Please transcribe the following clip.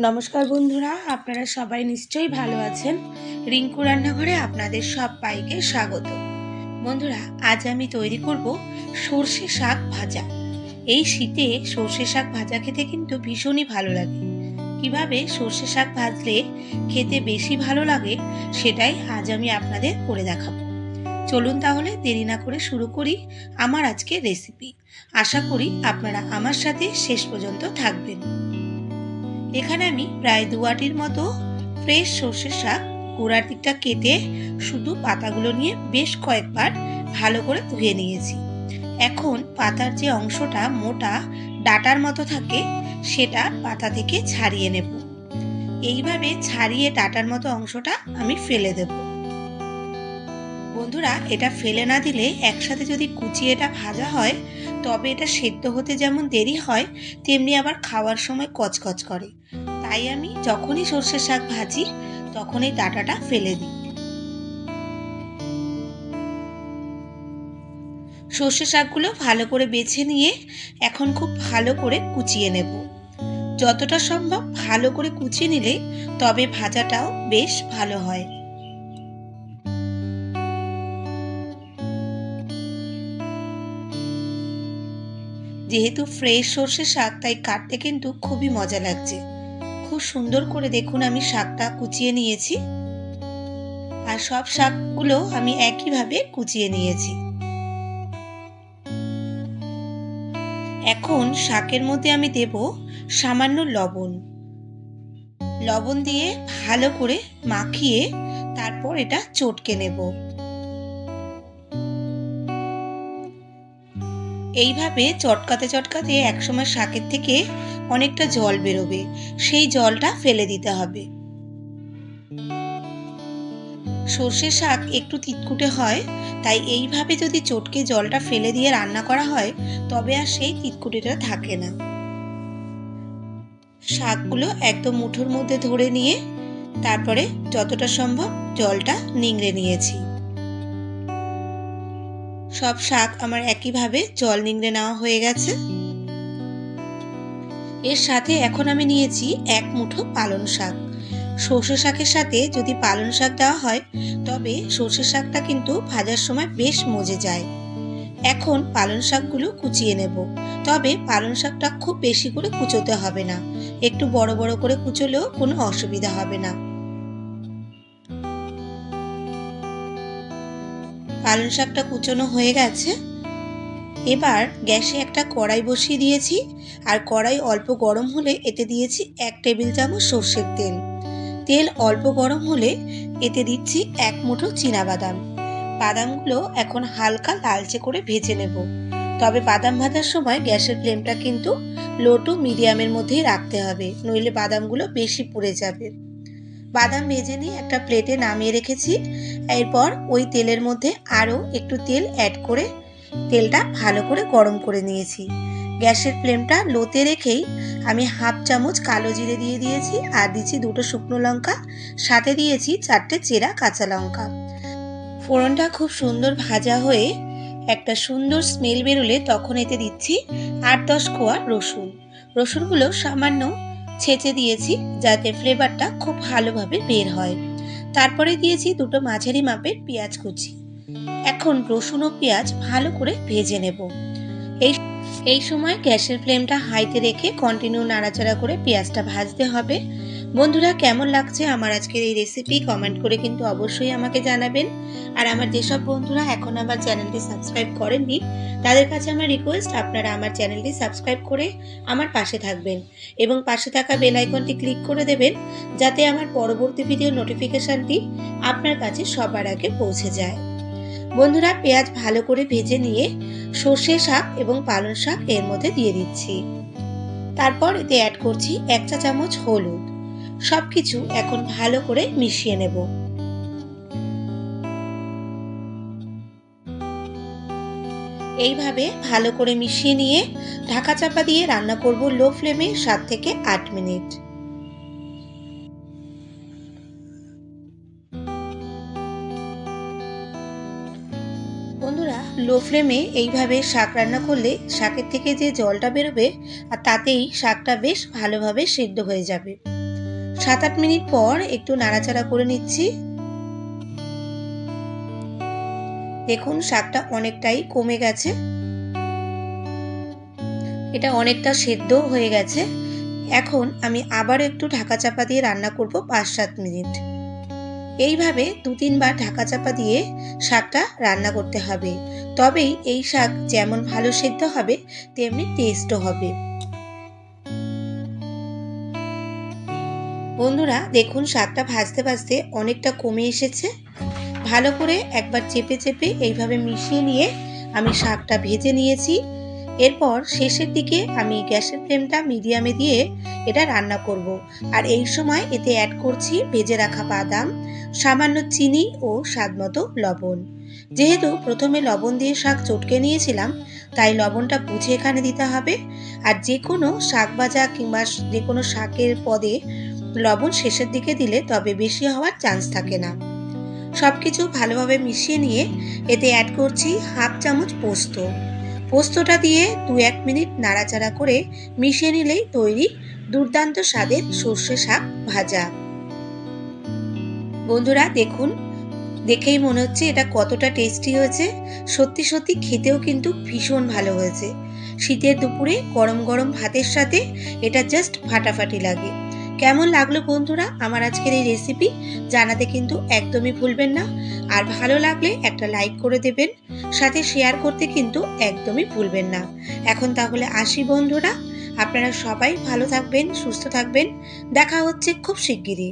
নমস্কার বন্ধুরা, আপনারা সবাই নিশ্চয়ই ভালো আছেন। রিঙ্কু রান্নাঘরে আপনাদের সবাইকে স্বাগত। বন্ধুরা, আজ আমি তৈরি করব সর্ষে শাক ভাজা। এই শীতে সর্ষে শাক ভাজা খেতে কিন্তু ভীষণই ভালো লাগে। কিভাবে সর্ষে শাক ভাজলে খেতে বেশি ভালো লাগে সেটাই আজ আমি আপনাদের করে দেখাবো। চলুন তাহলে দেরি না করে শুরু করি আমার আজকের রেসিপি। আশা করি আপনারা আমার সাথে শেষ পর্যন্ত থাকবেন। এখানে আমি প্রায় 2 আটির মতো ফ্রেশ সর্ষের শাক গোড়ার দিকটা কেটে শুধু পাতাগুলো নিয়ে বেশ কয়েকবার ভালো করে ধুয়ে নিয়েছি। এখন পাতার যে অংশটা মোটা ডাটার মতো থাকে সেটা পাতা থেকে ছাড়িয়ে নেব। এইভাবে ছাড়িয়ে ডাটার মতো অংশটা আমি ফেলে দেব। বন্ধুরা, এটা ফেলে না দিলে একসাথে যদি কুচিয়ে এটা ভাজা হয় তবে এটা সেদ্ধ হতে যেমন দেরি হয় তেমনি আবার খাওয়ার সময় কচকচ করে। তাই আমি যখনই সর্ষের শাক ভাজি তখন এই ডাঁটাটা ফেলে দিই। সর্ষের শাকগুলো ভালো করে বেছে নিয়ে এখন খুব ভালো করে কুচিয়ে নেব। যতটা সম্ভব ভালো করে কুচিয়ে নিলে তবে ভাজাটাও বেশ ভালো হয়। যেহেতু ফ্রেশ সর্ষের শাক তাই কাটতে কিন্তু খুবই মজা লাগছে। খুব সুন্দর করে দেখুন আমি শাকটা কুচিয়ে নিয়েছি, আর সব শাকগুলো আমি একইভাবে কুচিয়ে নিয়েছি। এখন শাকের মধ্যে আমি দেব সামান্য লবণ। লবণ দিয়ে ভালো করে মাখিয়ে তারপর এটা চটকে নেব। এইভাবে চটকাতে চটকাতে একসময় শাকের থেকে অনেকটা জল বেরোবে, সেই জলটা ফেলে দিতে হবে। সর্ষে শাক একটু তিতকুটে হয়, তাই এইভাবে যদি চটকে জলটা ফেলে দিয়ে রান্না করা হয় তবে আর সেই তিতকুটেটা থাকে না। শাকগুলো একদম মুঠোর মধ্যে ধরে নিয়ে তারপরে যতটা সম্ভব জলটা নিংড়ে নিয়েছি। সব শাক আমার একইভাবে জল নিংড়ে নেওয়া হয়ে গেছে। এর সাথে এখন আমি নিয়েছি 1 মুঠো পালং শাক। সর্ষে শাকের সাথে যদি পালং শাক দেওয়া হয় তবে সর্ষে শাকটা কিন্তু ভাজার সময় বেশ মজে যায়। এখন পালং শাকগুলো কুচিয়ে নেব, তবে পালং শাকটা খুব বেশি করে কুচোতে হবে না, একটু বড় বড় করে কুচলেও কোনো অসুবিধা হবে না। পালং শাকটা কুচোনো হয়ে গেছে। এবার গ্যাসে একটা কড়াই বসিয়ে দিয়েছি, আর কড়াই অল্প গরম হলে এতে দিয়েছি 1 টেবিল চামচ সর্ষের তেল। তেল অল্প গরম হলে এতে দিচ্ছি 1 মুঠো চীনাবাদাম। বাদামগুলো এখন হালকা লালচে করে ভেজে নেব, তবে বাদাম ভাজার সময় গ্যাসের ফ্লেমটা কিন্তু লো টু মিডিয়ামের মধ্যেই রাখতে হবে, নইলে বাদামগুলো বেশি পুড়ে যাবে। বাদাম ভেজে নিয়ে একটা প্লেটে নামিয়ে রেখেছি। এরপর ওই তেলের মধ্যে আরও একটু তেল অ্যাড করে তেলটা ভালো করে গরম করে নিয়েছি। গ্যাসের ফ্লেমটা লোতে রেখেই আমি 1/2 চামচ কালো জিরে দিয়ে দিয়েছি, আর দিচ্ছি 2টো শুকনো লঙ্কা, সাথে দিয়েছি 4টে চেরা কাঁচা লঙ্কা। ফোড়নটা খুব সুন্দর ভাজা হয়ে একটা সুন্দর স্মেল বেরোলে তখন এতে দিচ্ছি 8-10 কোয়া রসুন। রসুনগুলো সামান্য ছেঁচে দিয়েছি যাতে ফ্লেভারটা খুব ভালোভাবে বের হয়। তারপরে দিয়েছি 2টো মাঝারি মাপের পেঁয়াজ কুচি। এখন রসুন ও পেঁয়াজ ভালো করে ভেজে নেব। এই সময় গ্যাসের ফ্লেমটা হাইতে রেখে কন্টিনিউ নাড়াচাড়া করে পেঁয়াজটা ভাজতে হবে। বন্ধুরা, কেমন লাগছে আমার আজকের এই রেসিপি কমেন্ট করে কিন্তু অবশ্যই আমাকে জানাবেন। আর আমার যেসব বন্ধুরা এখন আমার চ্যানেলটি সাবস্ক্রাইব করেননি তাদের কাছে আমার রিকোয়েস্ট, আপনারা আমার চ্যানেলটি সাবস্ক্রাইব করে আমার পাশে থাকবেন এবং পাশে থাকা বেল আইকনটি ক্লিক করে দেবেন যাতে আমার পরবর্তী ভিডিও নোটিফিকেশনটি আপনার কাছে সবার আগে পৌঁছে যায়। বন্ধুরা, পেঁয়াজ ভালো করে ভেজে নিয়ে সর্ষে শাক এবং পালং শাক এর মধ্যে দিয়ে দিচ্ছি। তারপর এতে অ্যাড করছি 1 চা চামচ হলুদ। সবকিছু এখন ভালো করে মিশিয়ে নেব। এইভাবে ভালো করে মিশিয়ে নিয়ে ঢাকা চাপা দিয়ে রান্না করব লো ফ্লেমে 7 থেকে 8 মিনিট। বন্ধুরা, লো ফ্লেমে এইভাবে শাক রান্না করলে শাকের থেকে যে জলটা বেরোবে আর তাতেই শাকটা বেশ ভালোভাবে সিদ্ধ হয়ে যাবে। 7-8 মিনিট পর একটু নাড়াচাড়া করে নিচ্ছি। দেখুন শাকটা অনেকটাই কমে গেছে, এটা অনেকটা সেদ্ধ হয়ে গেছে। এখন আমি আবার একটু ঢাকা চাপা দিয়ে রান্না করব 5-7 মিনিট। এইভাবে 2-3 বার ঢাকা চাপা দিয়ে শাকটা রান্না করতে হবে, তবেই এই শাক যেমন ভালো সেদ্ধ হবে তেমনি টেস্টও হবে। বন্ধুরা দেখুন শাকটা ভাজতে ভাজতে অনেকটা কমে এসেছে। ভালো করে একবার চেপে চেপে এইভাবে মিশিয়ে নিয়ে আমি শাকটা ভেজে নিয়েছি। এরপর শেষের দিকে আমি গ্যাসের ফ্লেমটা মিডিয়ামে দিয়ে এটা রান্না করব। আর এই সময় এতে অ্যাড করছি ভেজে রাখা বাদাম, সামান্য চিনি ও স্বাদমতো লবণ। যেহেতু প্রথমে লবণ দিয়ে শাক চটকে নিয়েছিলাম, তাই লবণটা বুঝে এখানে দিতে হবে। আর যে কোনো শাক ভাজা কিংবা যে কোনো শাকের পদে লবণ শেষের দিকে দিলে তবে বেশি হওয়ার চান্স থাকে না। সবকিছু ভালোভাবে মিশিয়ে নিয়ে এতে অ্যাড করছি 1/2 চামচ পোস্ত। পোস্তটা দিয়ে 2-1 মিনিট নাড়াচাড়া করে মিশিয়ে নিলেই তৈরি দুর্দান্ত স্বাদের সর্ষে শাক ভাজা। বন্ধুরা দেখুন, দেখেই মনে হচ্ছে এটা কতটা টেস্টি হয়েছে। সত্যি সত্যি খেতেও কিন্তু ভীষণ ভালো হয়েছে। শীতের দুপুরে গরম গরম ভাতের সাথে এটা জাস্ট ফাটাফাটি লাগে। কেমন লাগলো বন্ধুরা আমার আজকের এই রেসিপি জানাতে কিন্তু একদমই ভুলবেন না। আর ভালো লাগলে একটা লাইক করে দেবেন, সাথে শেয়ার করতে কিন্তু একদমই ভুলবেন না। এখন তাহলে আসি বন্ধুরা, আপনারা সবাই ভালো থাকবেন, সুস্থ থাকবেন। দেখা হচ্ছে খুব শিগগিরই।